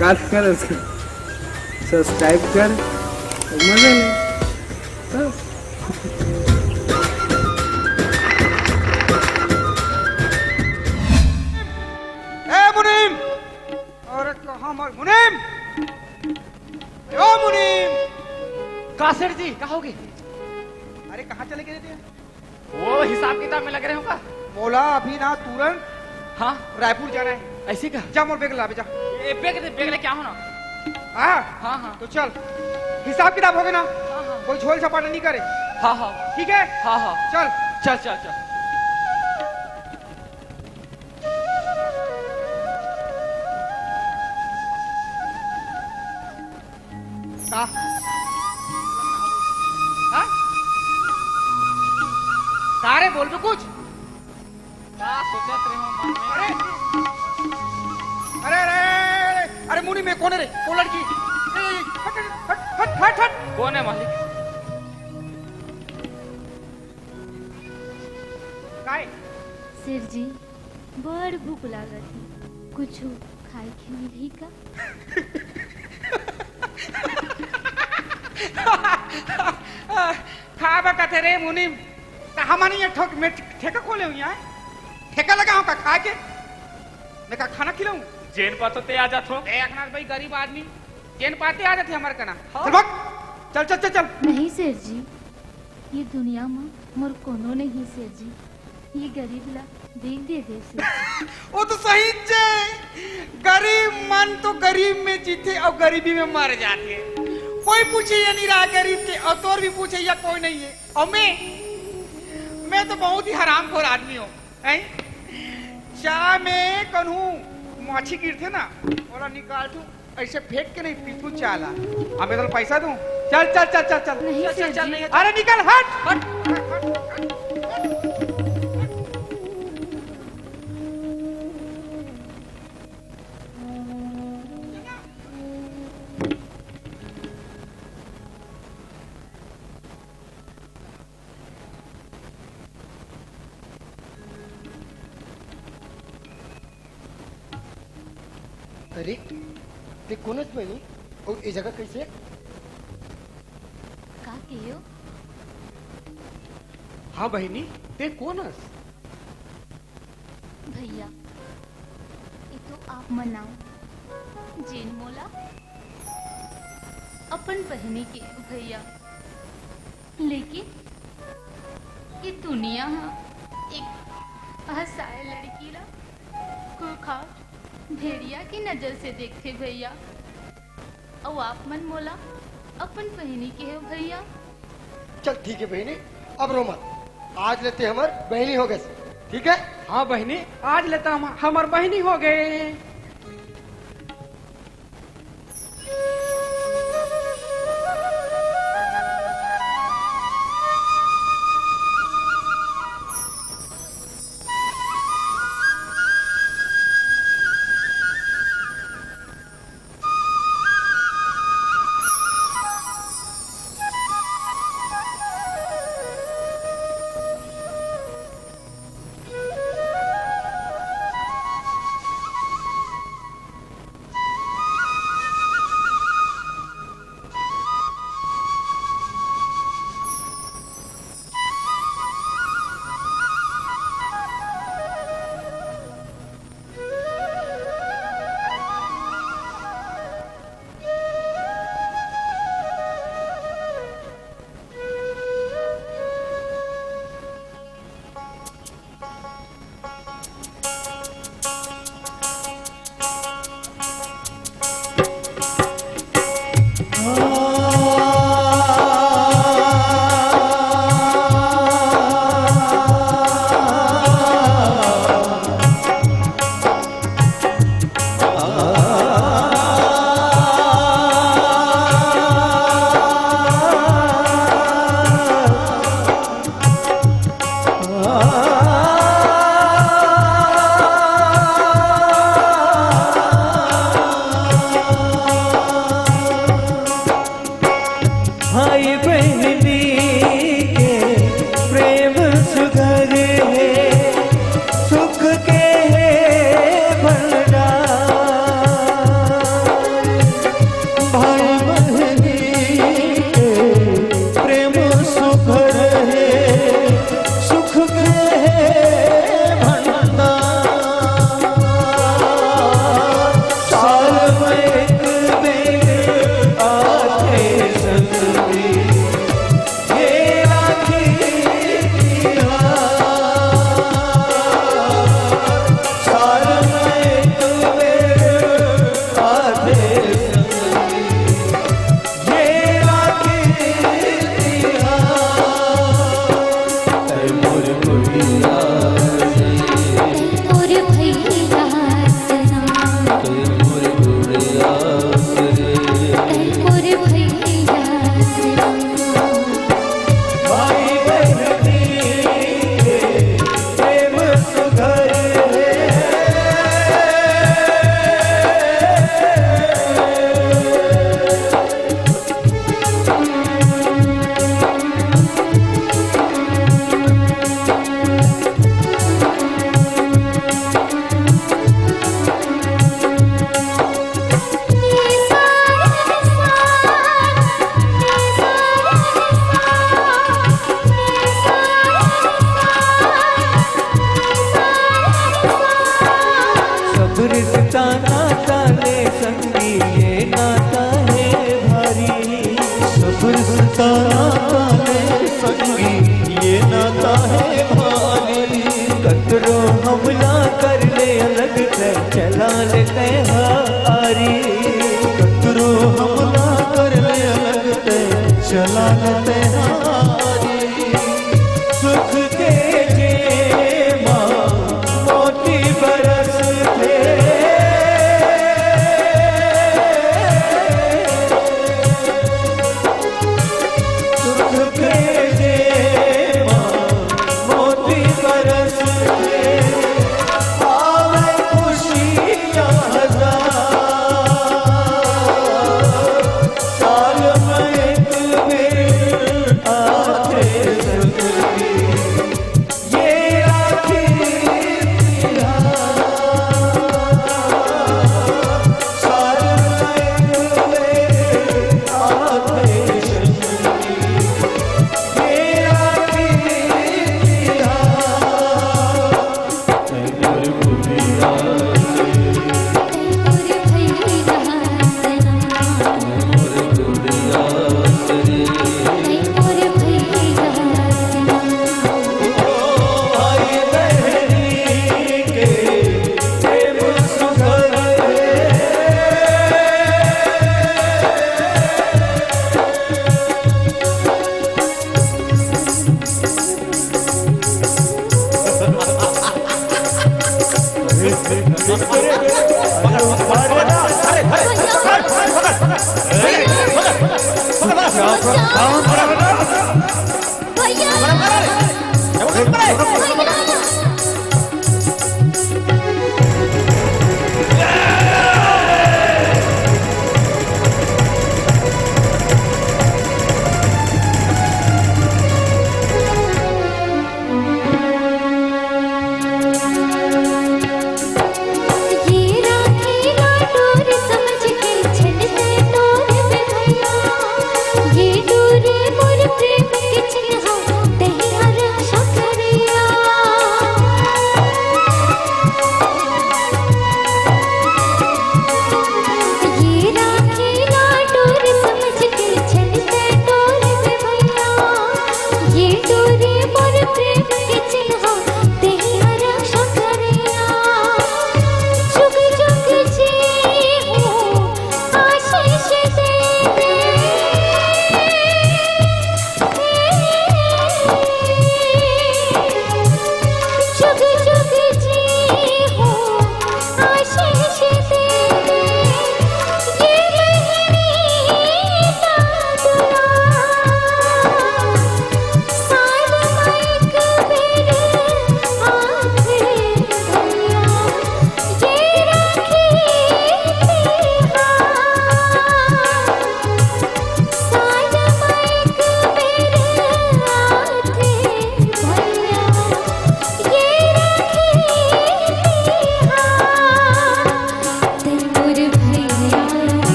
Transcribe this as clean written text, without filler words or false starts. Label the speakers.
Speaker 1: काल कर सब्सक्राइब कर मजा ले बस।
Speaker 2: ए मुनीम, अरे कहाँ मर मुनीम, ओ मुनीम।
Speaker 3: का सेठ जी कहोगे?
Speaker 2: अरे कहाँ चले गए थे?
Speaker 3: वो हिसाब किताब में लग रहे हो का?
Speaker 2: बोला अभी ना तुरंत
Speaker 3: हाँ
Speaker 2: रायपुर जाना है।
Speaker 3: ऐसे का?
Speaker 2: जा मोर बैग ला बेटा।
Speaker 3: बैग ले क्या हो ना?
Speaker 2: हाँ
Speaker 3: हाँ हाँ
Speaker 2: तो चल, हिसाब किताब हो गया ना?
Speaker 3: हाँ हाँ
Speaker 2: कोई झोल झपाटा नहीं करे,
Speaker 3: हाँ हाँ
Speaker 2: ठीक है?
Speaker 3: हाँ हाँ
Speaker 2: चल
Speaker 3: चल चल चल।
Speaker 2: का? हाँ? सारे बोल दो कुछ।
Speaker 3: क्या सोचत रहे हो मन में?
Speaker 2: अरे अरे अरे अरे अरे मुनी में कौन है रे? वो लड़की। ए, हट हट हट हट हट।
Speaker 3: कौन है मालिक?
Speaker 2: काय?
Speaker 4: सिर जी बड़ भूख लागत है, कुछ खाए के मिली का?
Speaker 2: खा बकते रे मुनीम, कहा मानी ये ठोक में ठेका खोले हुई है? ठेका लगा हूँ का खा के? मैं का खाना खिलाऊं?
Speaker 3: जेन पातो ते आ जात हो।
Speaker 2: ए अखनाथ भाई गरीब आदमी, जेन पाते आ जाते हमारे कना।
Speaker 3: हाँ।
Speaker 2: चल भाग, चल चल चल चल।
Speaker 4: नहीं सिर जी, ये दुनिया में मोर कोनो नहीं सिर जी, ये गरीब ला देख दे दे सिर जी।
Speaker 2: वो तो सही चे, गरीब मन तो गरीब में जीते और गरीबी में मर जाते। कोई पूछे या नहीं रहा गरीब के, और तोर भी पूछे या कोई नहीं है। और मैं तो बहुत ही हरामखोर आदमी हूँ। चाय में कन्हू माछी गिरते ना, और निकाल तू ऐसे फेंक के नहीं पीतू चाला। अब मैं तो पैसा दूं? चल चल चल चल चल
Speaker 4: नहीं
Speaker 2: चल
Speaker 4: सिर
Speaker 2: चल चल
Speaker 4: जी।
Speaker 2: नहीं। अरे निकल, हट हट।
Speaker 5: अरे ते कोणच बहिणी और ये जगह कैसे?
Speaker 4: का कहियो?
Speaker 2: हाँ बहिनी, ते कोणस?
Speaker 4: भैया ये तो आप मनाओ जेन मोला अपन पहने के भैया, लेकिन ये दुनिया हाँ एक हसाए लड़की ला खूखार भेड़िया की नजर से देखते भैया, और आप मन मोला अपन पहनी के हो भैया।
Speaker 5: चल ठीक है बहनी, अब रो मत, आज लेते हमार बहनी हो गए, ठीक है?
Speaker 2: हाँ बहिनी, आज लेता हम हमार बहिनी हो गए।
Speaker 6: चला लेते हारी कतरो हमला कर ले लगते चला लेते हारी सुख के जे माँ मोती बरसते सुख के जे माँ मोती बरसते आवे खुशियाँ हजार साल में एक बेर आते सतगी ये आखिरी साल में एक बेर आते सतगी ये आखिरी भाई बहनी के प्रेम सुखद
Speaker 4: भैया